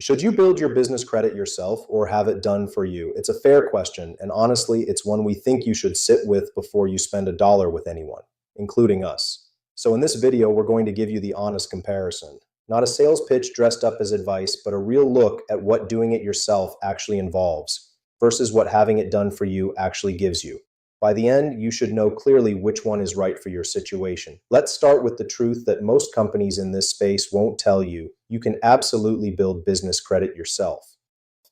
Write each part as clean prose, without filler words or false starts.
Should you build your business credit yourself or have it done for you? It's a fair question, and honestly, it's one we think you should sit with before you spend a dollar with anyone, including us. So in this video, we're going to give you the honest comparison. Not a sales pitch dressed up as advice, but a real look at what doing it yourself actually involves versus what having it done for you actually gives you. By the end, you should know clearly which one is right for your situation. Let's start with the truth that most companies in this space won't tell you. You can absolutely build business credit yourself.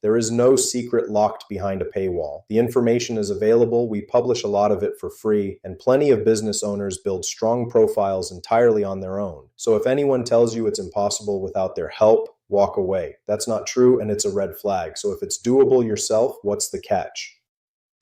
There is no secret locked behind a paywall. The information is available, we publish a lot of it for free, and plenty of business owners build strong profiles entirely on their own. So if anyone tells you it's impossible without their help, walk away. That's not true, and it's a red flag. So if it's doable yourself, what's the catch?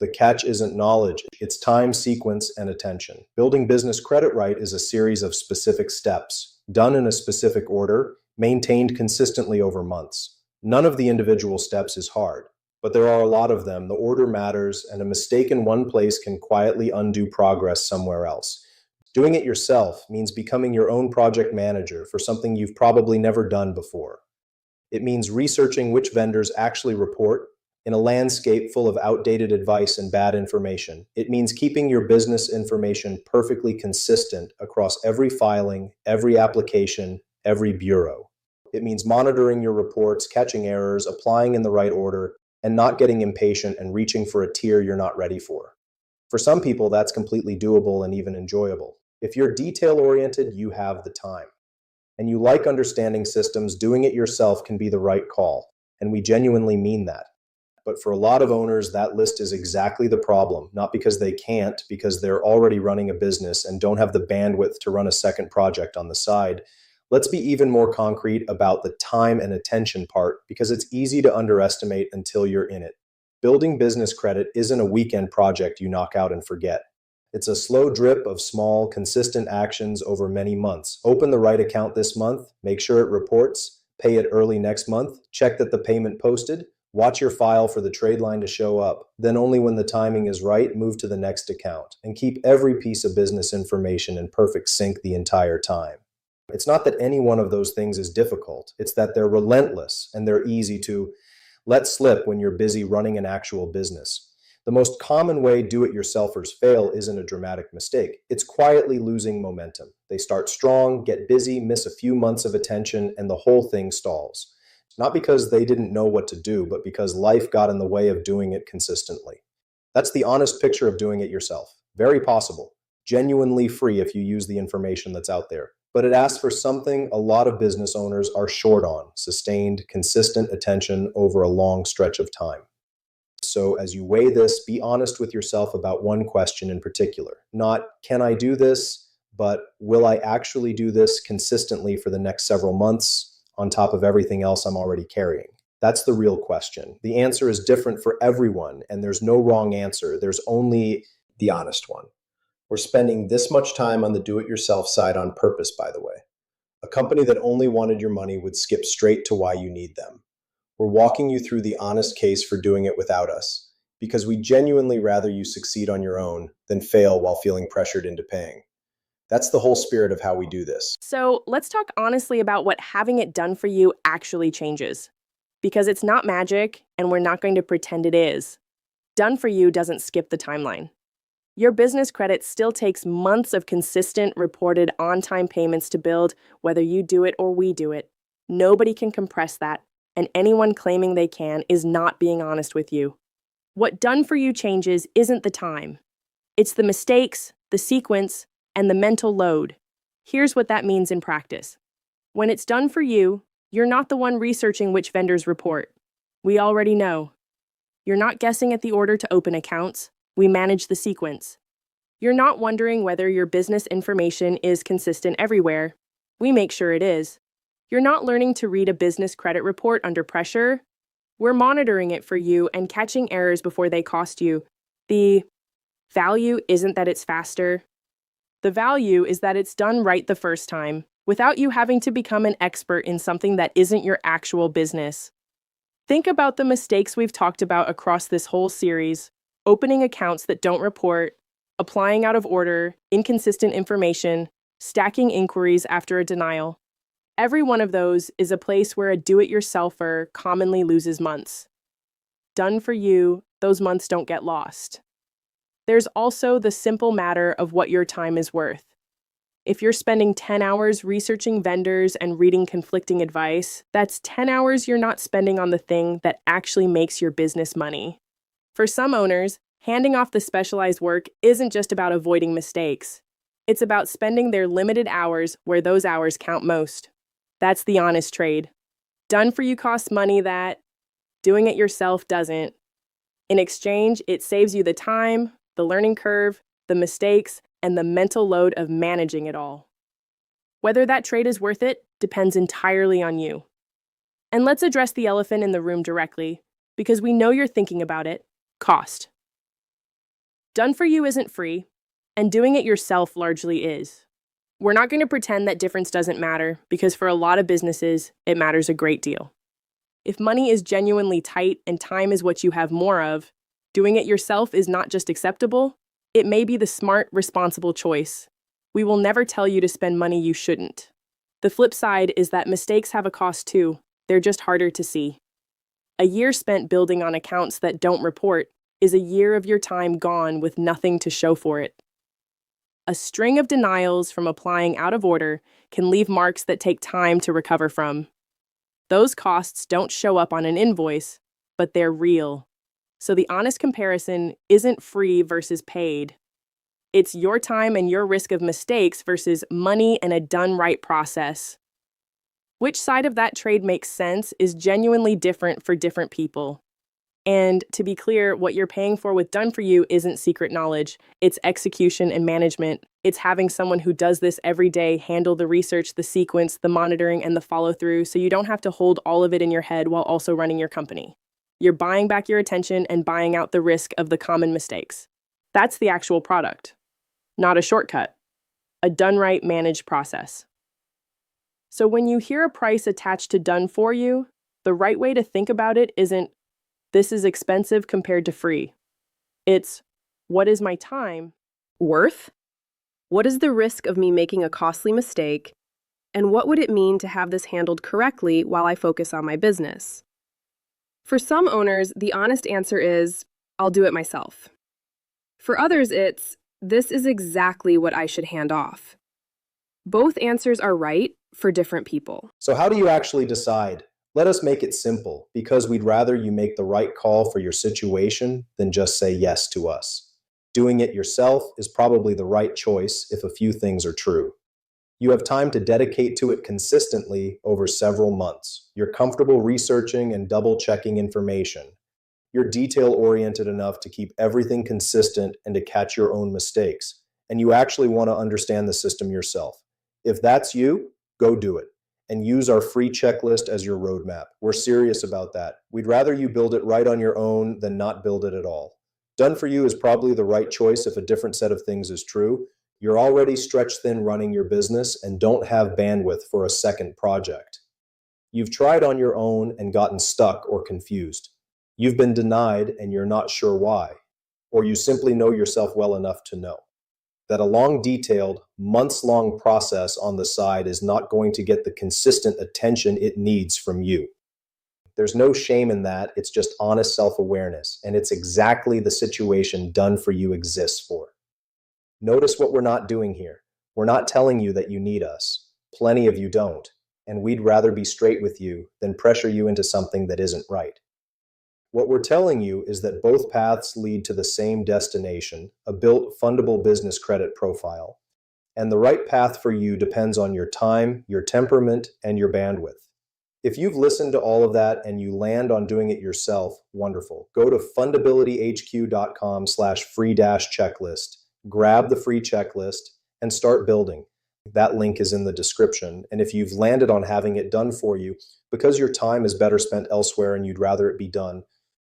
The catch isn't knowledge, it's time, sequence, and attention. Building business credit right is a series of specific steps, done in a specific order, maintained consistently over months. None of the individual steps is hard, but there are a lot of them. The order matters, and a mistake in one place can quietly undo progress somewhere else. Doing it yourself means becoming your own project manager for something you've probably never done before. It means researching which vendors actually report, in a landscape full of outdated advice and bad information. It means keeping your business information perfectly consistent across every filing, every application, every bureau. It means monitoring your reports, catching errors, applying in the right order, and not getting impatient and reaching for a tier you're not ready for. For some people, that's completely doable and even enjoyable. If you're detail-oriented, you have the time. And you like understanding systems, doing it yourself can be the right call. And we genuinely mean that. But for a lot of owners, that list is exactly the problem, not because they can't, because they're already running a business and don't have the bandwidth to run a second project on the side. Let's be even more concrete about the time and attention part, because it's easy to underestimate until you're in it. Building business credit isn't a weekend project you knock out and forget. It's a slow drip of small, consistent actions over many months. Open the right account this month, make sure it reports, pay it early next month, check that the payment posted, watch your file for the trade line to show up. Then only when the timing is right, move to the next account. And keep every piece of business information in perfect sync the entire time. It's not that any one of those things is difficult. It's that they're relentless and they're easy to let slip when you're busy running an actual business. The most common way do-it-yourselfers fail isn't a dramatic mistake. It's quietly losing momentum. They start strong, get busy, miss a few months of attention, and the whole thing stalls. Not because they didn't know what to do, but because life got in the way of doing it consistently. That's the honest picture of doing it yourself. Very possible. Genuinely free if you use the information that's out there. But it asks for something a lot of business owners are short on: sustained, consistent attention over a long stretch of time. So as you weigh this, be honest with yourself about one question in particular. Not, can I do this? But will I actually do this consistently for the next several months, on top of everything else I'm already carrying? That's the real question. The answer is different for everyone, and there's no wrong answer. There's only the honest one. We're spending this much time on the do-it-yourself side on purpose, by the way. A company that only wanted your money would skip straight to why you need them. We're walking you through the honest case for doing it without us, because we genuinely rather you succeed on your own than fail while feeling pressured into paying. That's the whole spirit of how we do this. So let's talk honestly about what having it done for you actually changes. Because it's not magic, and we're not going to pretend it is. Done for you doesn't skip the timeline. Your business credit still takes months of consistent, reported, on-time payments to build, whether you do it or we do it. Nobody can compress that, and anyone claiming they can is not being honest with you. What done for you changes isn't the time. It's the mistakes, the sequence, and the mental load. Here's what that means in practice. When it's done for you, you're not the one researching which vendors report. We already know. You're not guessing at the order to open accounts. We manage the sequence. You're not wondering whether your business information is consistent everywhere. We make sure it is. You're not learning to read a business credit report under pressure. We're monitoring it for you and catching errors before they cost you. The value isn't that it's faster. The value is that it's done right the first time, without you having to become an expert in something that isn't your actual business. Think about the mistakes we've talked about across this whole series: opening accounts that don't report, applying out of order, inconsistent information, stacking inquiries after a denial. Every one of those is a place where a do-it-yourselfer commonly loses months. Done for you, those months don't get lost. There's also the simple matter of what your time is worth. If you're spending 10 hours researching vendors and reading conflicting advice, that's 10 hours you're not spending on the thing that actually makes your business money. For some owners, handing off the specialized work isn't just about avoiding mistakes. It's about spending their limited hours where those hours count most. That's the honest trade. Done for you costs money that doing it yourself doesn't. In exchange, it saves you the time, the learning curve, the mistakes, and the mental load of managing it all. Whether that trade is worth it depends entirely on you. And let's address the elephant in the room directly, because we know you're thinking about it: cost. Done for you isn't free, and doing it yourself largely is. We're not going to pretend that difference doesn't matter, because for a lot of businesses, it matters a great deal. If money is genuinely tight and time is what you have more of, doing it yourself is not just acceptable, it may be the smart, responsible choice. We will never tell you to spend money you shouldn't. The flip side is that mistakes have a cost too. They're just harder to see. A year spent building on accounts that don't report is a year of your time gone with nothing to show for it. A string of denials from applying out of order can leave marks that take time to recover from. Those costs don't show up on an invoice, but they're real. So the honest comparison isn't free versus paid. It's your time and your risk of mistakes versus money and a done-right process. Which side of that trade makes sense is genuinely different for different people. And to be clear, what you're paying for with Done For You isn't secret knowledge. It's execution and management. It's having someone who does this every day handle the research, the sequence, the monitoring, and the follow-through, so you don't have to hold all of it in your head while also running your company. You're buying back your attention and buying out the risk of the common mistakes. That's the actual product, not a shortcut, a done-right managed process. So when you hear a price attached to Done For You, the right way to think about it isn't, this is expensive compared to free. It's, what is my time Worth? What is the risk of me making a costly mistake? And what would it mean to have this handled correctly while I focus on my business? For some owners, the honest answer is, I'll do it myself. For others, it's, this is exactly what I should hand off. Both answers are right for different people. So how do you actually decide? Let us make it simple, because we'd rather you make the right call for your situation than just say yes to us. Doing it yourself is probably the right choice if a few things are true. You have time to dedicate to it consistently over several months. You're comfortable researching and double-checking information. You're detail-oriented enough to keep everything consistent and to catch your own mistakes. And you actually want to understand the system yourself. If that's you, go do it. And use our free checklist as your roadmap. We're serious about that. We'd rather you build it right on your own than not build it at all. Done For You is probably the right choice if a different set of things is true. You're already stretched thin running your business and don't have bandwidth for a second project. You've tried on your own and gotten stuck or confused. You've been denied and you're not sure why. Or you simply know yourself well enough to know that a long, detailed, months-long process on the side is not going to get the consistent attention it needs from you. There's no shame in that. It's just honest self-awareness, and it's exactly the situation Done For You exists for. Notice what we're not doing here. We're not telling you that you need us. Plenty of you don't, and we'd rather be straight with you than pressure you into something that isn't right. What we're telling you is that both paths lead to the same destination, a built, fundable business credit profile. And the right path for you depends on your time, your temperament, and your bandwidth. If you've listened to all of that and you land on doing it yourself, wonderful. Go to fundabilityhq.com/free-checklist, grab the free checklist, and start building. That link is in the description. And if you've landed on having it done for you, because your time is better spent elsewhere and you'd rather it be done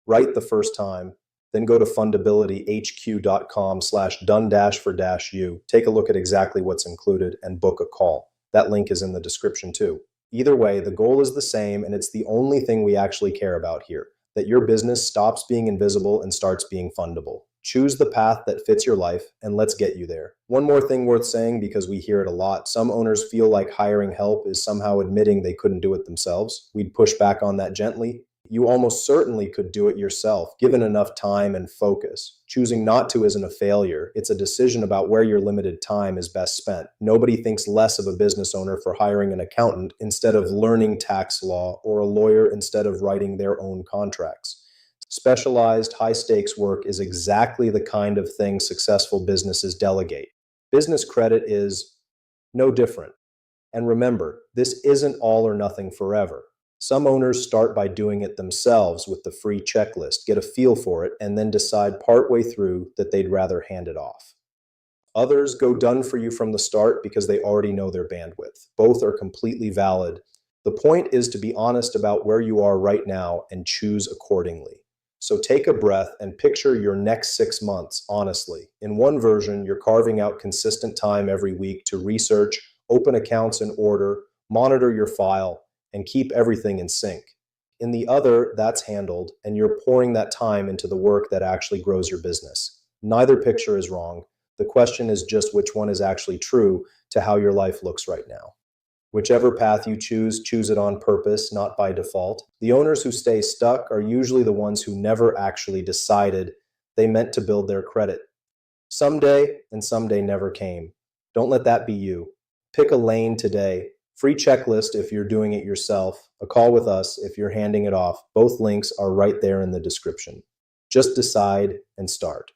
right the first time, then go to fundabilityhq.com/done-for-u. Take a look at exactly what's included and book a call. That link is in the description too. Either way, the goal is the same, and it's the only thing we actually care about here, that your business stops being invisible and starts being fundable. Choose the path that fits your life, and let's get you there. One more thing worth saying, because we hear it a lot: some owners feel like hiring help is somehow admitting they couldn't do it themselves. We'd push back on that gently. You almost certainly could do it yourself, given enough time and focus. Choosing not to isn't a failure. It's a decision about where your limited time is best spent. Nobody thinks less of a business owner for hiring an accountant instead of learning tax law, or a lawyer instead of writing their own contracts. Specialized, high-stakes work is exactly the kind of thing successful businesses delegate. Business credit is no different. And remember, this isn't all or nothing forever. Some owners start by doing it themselves with the free checklist, get a feel for it, and then decide partway through that they'd rather hand it off. Others go done for you from the start because they already know their bandwidth. Both are completely valid. The point is to be honest about where you are right now and choose accordingly. So take a breath and picture your next 6 months honestly. In one version, you're carving out consistent time every week to research, open accounts in order, monitor your file, and keep everything in sync. In the other, that's handled, and you're pouring that time into the work that actually grows your business. Neither picture is wrong. The question is just which one is actually true to how your life looks right now. Whichever path you choose it on purpose, not by default. The owners who stay stuck are usually the ones who never actually decided they meant to build their credit. Someday, and someday never came. Don't let that be you. Pick a lane today. Free checklist if you're doing it yourself. A call with us if you're handing it off. Both links are right there in the description. Just decide and start.